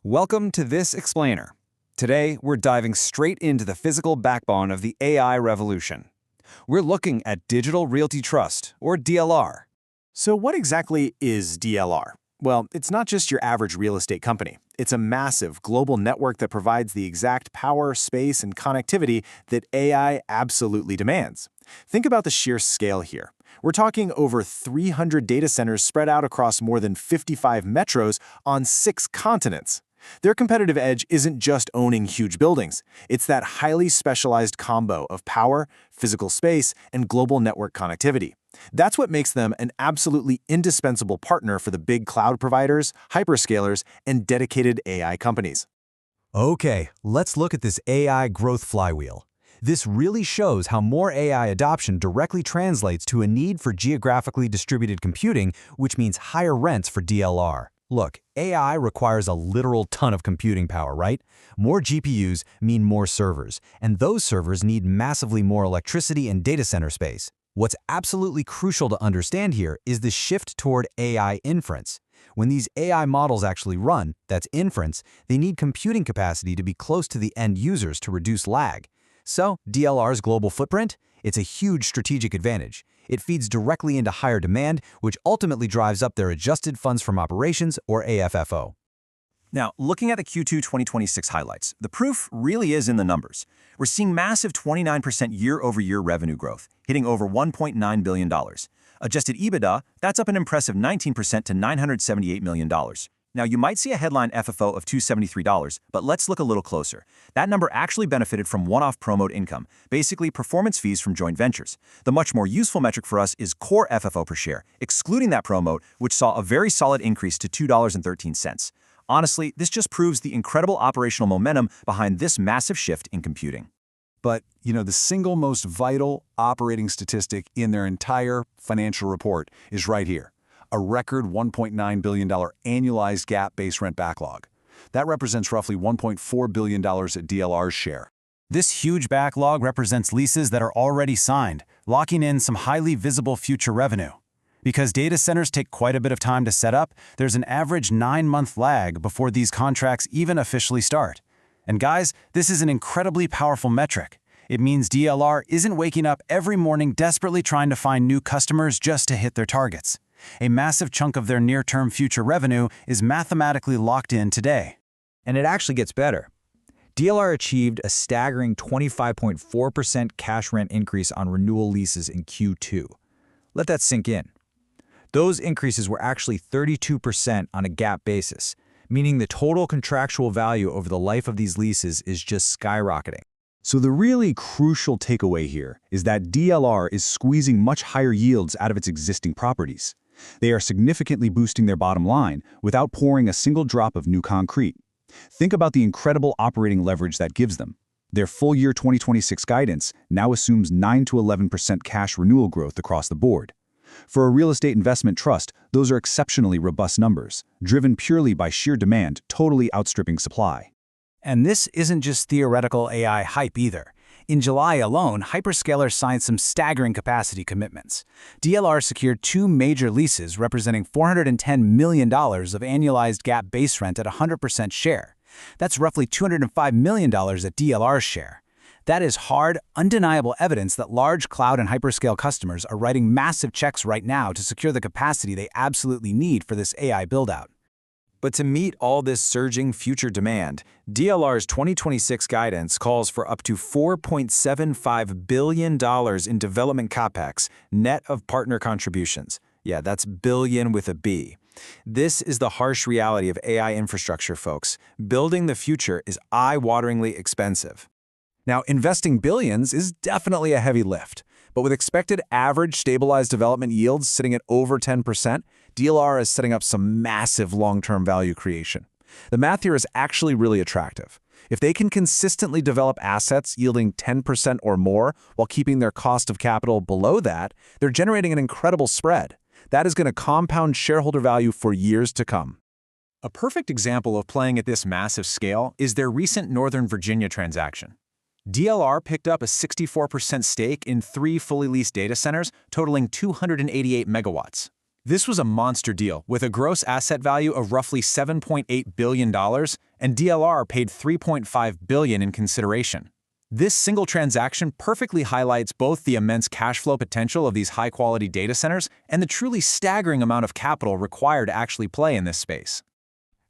Welcome to this explainer. Today, we're diving straight into the physical backbone of the AI revolution. We're looking at Digital Realty Trust, or DLR. So what exactly is DLR? Well, it's not just your average real estate company. It's a massive global network that provides the exact power, space, and connectivity that AI absolutely demands. Think about the sheer scale here. We're talking over 300 data centers spread out across more than 55 metros on 6 continents. Their competitive edge isn't just owning huge buildings. It's that highly specialized combo of power, physical space, and global network connectivity. That's what makes them an absolutely indispensable partner for the big cloud providers, hyperscalers, and dedicated AI companies. Okay, let's look at this AI growth flywheel. This really shows how more AI adoption directly translates to a need for geographically distributed computing, which means higher rents for DLR. Look, AI requires a literal ton of computing power, right? More GPUs mean more servers, and those servers need massively more electricity and data center space. What's absolutely crucial to understand here is the shift toward AI inference. When these AI models actually run, that's inference, they need computing capacity to be close to the end users to reduce lag. So, DLR's global footprint? It's a huge strategic advantage. It feeds directly into higher demand, which ultimately drives up their adjusted funds from operations, or AFFO. Now, looking at the Q2 2026 highlights, the proof really is in the numbers. We're seeing massive 29% year-over-year revenue growth, hitting over $1.9 billion. Adjusted EBITDA, that's up an impressive 19% to $978 million. Now, you might see a headline FFO of $273, but let's look a little closer. That number actually benefited from one-off promote income, basically performance fees from joint ventures. The much more useful metric for us is Core FFO per share, excluding that promote, which saw a very solid increase to $2.13. Honestly, this just proves the incredible operational momentum behind this massive shift in computing. But, the single most vital operating statistic in their entire financial report is right here. A record $1.9 billion annualized GAAP base rent backlog. That represents roughly $1.4 billion at DLR's share. This huge backlog represents leases that are already signed, locking in some highly visible future revenue. Because data centers take quite a bit of time to set up, there's an average 9-month lag before these contracts even officially start. And guys, this is an incredibly powerful metric. It means DLR isn't waking up every morning desperately trying to find new customers just to hit their targets. A massive chunk of their near-term future revenue is mathematically locked in today. And it actually gets better. DLR achieved a staggering 25.4% cash rent increase on renewal leases in Q2. Let that sink in. Those increases were actually 32% on a GAAP basis, meaning the total contractual value over the life of these leases is just skyrocketing. So the really crucial takeaway here is that DLR is squeezing much higher yields out of its existing properties. They are significantly boosting their bottom line without pouring a single drop of new concrete. Think about the incredible operating leverage that gives them. Their full-year 2026 guidance now assumes 9 to 11% cash renewal growth across the board. For a real estate investment trust, those are exceptionally robust numbers, driven purely by sheer demand, totally outstripping supply. And this isn't just theoretical AI hype either. In July alone, hyperscalers signed some staggering capacity commitments. DLR secured 2 major leases representing $410 million of annualized GAAP base rent at 100% share. That's roughly $205 million at DLR's share. That is hard, undeniable evidence that large cloud and hyperscale customers are writing massive checks right now to secure the capacity they absolutely need for this AI buildout. But to meet all this surging future demand, DLR's 2026 guidance calls for up to $4.75 billion in development capex, net of partner contributions. Yeah, that's billion with a B. This is the harsh reality of AI infrastructure, folks. Building the future is eye-wateringly expensive. Now, investing billions is definitely a heavy lift, but with expected average stabilized development yields sitting at over 10%, DLR is setting up some massive long-term value creation. The math here is actually really attractive. If they can consistently develop assets yielding 10% or more while keeping their cost of capital below that, they're generating an incredible spread. That is going to compound shareholder value for years to come. A perfect example of playing at this massive scale is their recent Northern Virginia transaction. DLR picked up a 64% stake in 3 fully leased data centers totaling 288 megawatts. This was a monster deal with a gross asset value of roughly $7.8 billion and DLR paid $3.5 billion in consideration. This single transaction perfectly highlights both the immense cash flow potential of these high-quality data centers and the truly staggering amount of capital required to actually play in this space.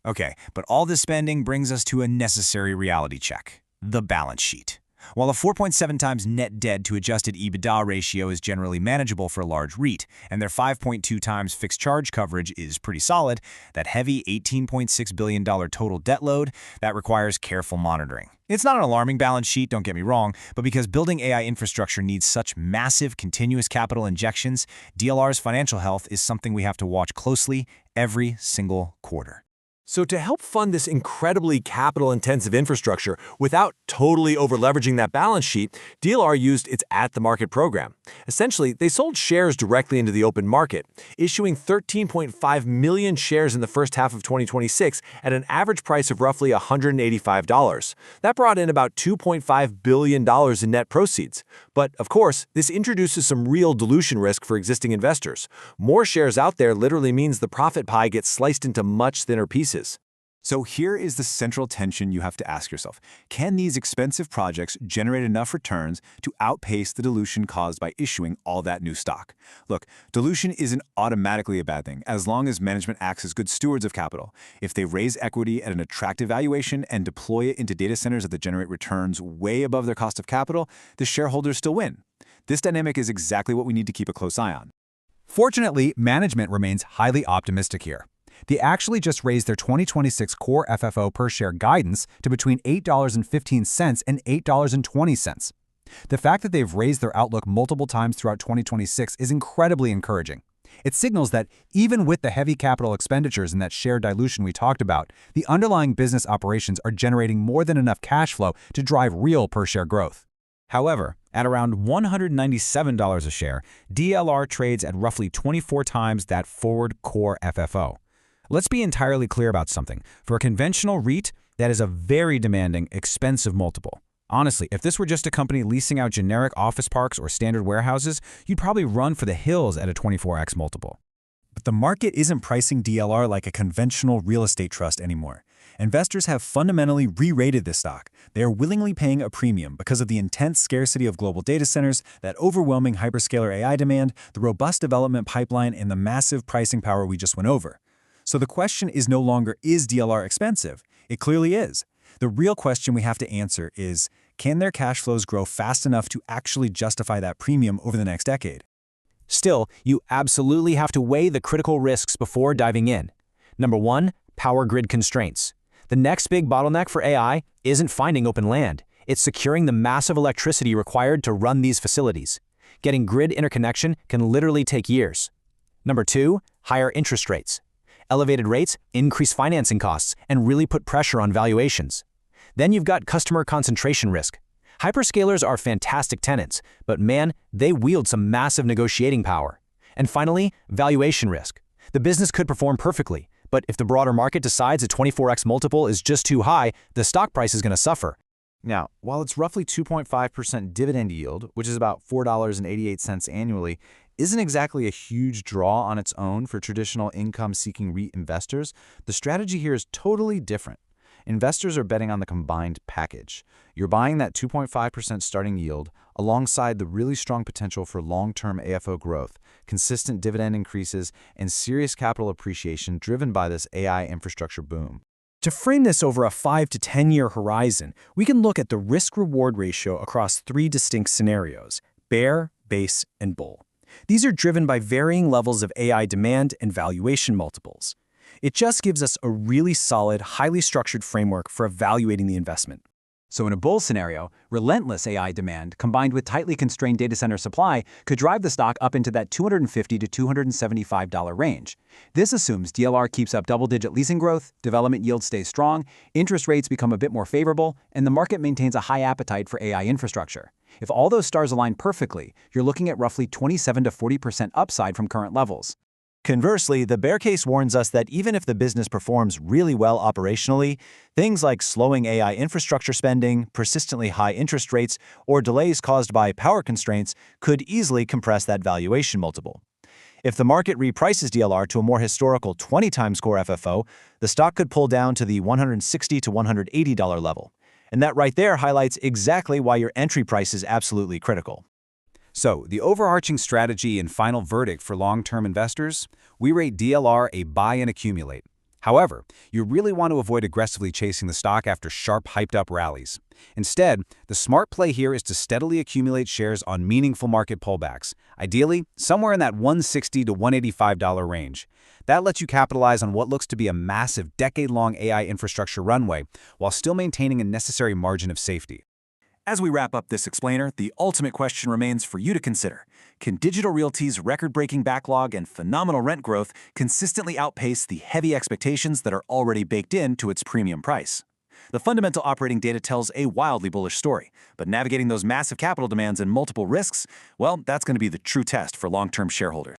Okay, but all this spending brings us to a necessary reality check: the balance sheet. While a 4.7 times net debt to adjusted EBITDA ratio is generally manageable for a large REIT, and their 5.2 times fixed charge coverage is pretty solid, that heavy $18.6 billion total debt load, that requires careful monitoring. It's not an alarming balance sheet, don't get me wrong, but because building AI infrastructure needs such massive, continuous capital injections, DLR's financial health is something we have to watch closely every single quarter. So to help fund this incredibly capital-intensive infrastructure without totally over-leveraging that balance sheet, DLR used its at-the-market program. Essentially, they sold shares directly into the open market, issuing 13.5 million shares in the first half of 2026 at an average price of roughly $185. That brought in about $2.5 billion in net proceeds. But, of course, this introduces some real dilution risk for existing investors. More shares out there literally means the profit pie gets sliced into much thinner pieces. So here is the central tension you have to ask yourself. Can these expensive projects generate enough returns to outpace the dilution caused by issuing all that new stock? Look, dilution isn't automatically a bad thing as long as management acts as good stewards of capital. If they raise equity at an attractive valuation and deploy it into data centers that generate returns way above their cost of capital, the shareholders still win. This dynamic is exactly what we need to keep a close eye on. Fortunately, management remains highly optimistic here. They actually just raised their 2026 Core FFO per share guidance to between $8.15 and $8.20. The fact that they've raised their outlook multiple times throughout 2026 is incredibly encouraging. It signals that even with the heavy capital expenditures and that share dilution we talked about, the underlying business operations are generating more than enough cash flow to drive real per share growth. However, at around $197 a share, DLR trades at roughly 24 times that forward Core FFO. Let's be entirely clear about something. For a conventional REIT, that is a very demanding, expensive multiple. Honestly, if this were just a company leasing out generic office parks or standard warehouses, you'd probably run for the hills at a 24x multiple. But the market isn't pricing DLR like a conventional real estate trust anymore. Investors have fundamentally re-rated this stock. They are willingly paying a premium because of the intense scarcity of global data centers, that overwhelming hyperscaler AI demand, the robust development pipeline, and the massive pricing power we just went over. So the question is no longer, is DLR expensive? It clearly is. The real question we have to answer is, can their cash flows grow fast enough to actually justify that premium over the next decade? Still, you absolutely have to weigh the critical risks before diving in. Number 1, power grid constraints. The next big bottleneck for AI isn't finding open land. It's securing the massive electricity required to run these facilities. Getting grid interconnection can literally take years. Number 2, higher interest rates. Elevated rates increase financing costs and really put pressure on valuations. Then you've got customer concentration risk. Hyperscalers are fantastic tenants, but man, they wield some massive negotiating power. And finally, valuation risk. The business could perform perfectly, but if the broader market decides a 24x multiple is just too high, the stock price is going to suffer. Now, while it's roughly 2.5% dividend yield, which is about $4.88 annually, isn't exactly a huge draw on its own for traditional income-seeking REIT investors, the strategy here is totally different. Investors are betting on the combined package. You're buying that 2.5% starting yield alongside the really strong potential for long-term AFO growth, consistent dividend increases, and serious capital appreciation driven by this AI infrastructure boom. To frame this over a 5 to 10-year horizon, we can look at the risk-reward ratio across 3 distinct scenarios: bear, base, and bull. These are driven by varying levels of AI demand and valuation multiples. It just gives us a really solid, highly structured framework for evaluating the investment. So in a bull scenario, relentless AI demand combined with tightly constrained data center supply could drive the stock up into that $250 to $275 range. This assumes DLR keeps up double-digit leasing growth, development yield stays strong, interest rates become a bit more favorable, and the market maintains a high appetite for AI infrastructure. If all those stars align perfectly, you're looking at roughly 27 to 40% upside from current levels. Conversely, the bear case warns us that even if the business performs really well operationally, things like slowing AI infrastructure spending, persistently high interest rates, or delays caused by power constraints could easily compress that valuation multiple. If the market reprices DLR to a more historical 20 times Core FFO, the stock could pull down to the $160 to $180 level. And that right there highlights exactly why your entry price is absolutely critical. So, the overarching strategy and final verdict for long-term investors? We rate DLR a buy and accumulate. However, you really want to avoid aggressively chasing the stock after sharp, hyped-up rallies. Instead, the smart play here is to steadily accumulate shares on meaningful market pullbacks, ideally somewhere in that $160 to $185 range. That lets you capitalize on what looks to be a massive decade-long AI infrastructure runway while still maintaining a necessary margin of safety. As we wrap up this explainer, the ultimate question remains for you to consider. Can Digital Realty's record-breaking backlog and phenomenal rent growth consistently outpace the heavy expectations that are already baked into its premium price? The fundamental operating data tells a wildly bullish story, but navigating those massive capital demands and multiple risks, well, that's going to be the true test for long-term shareholders.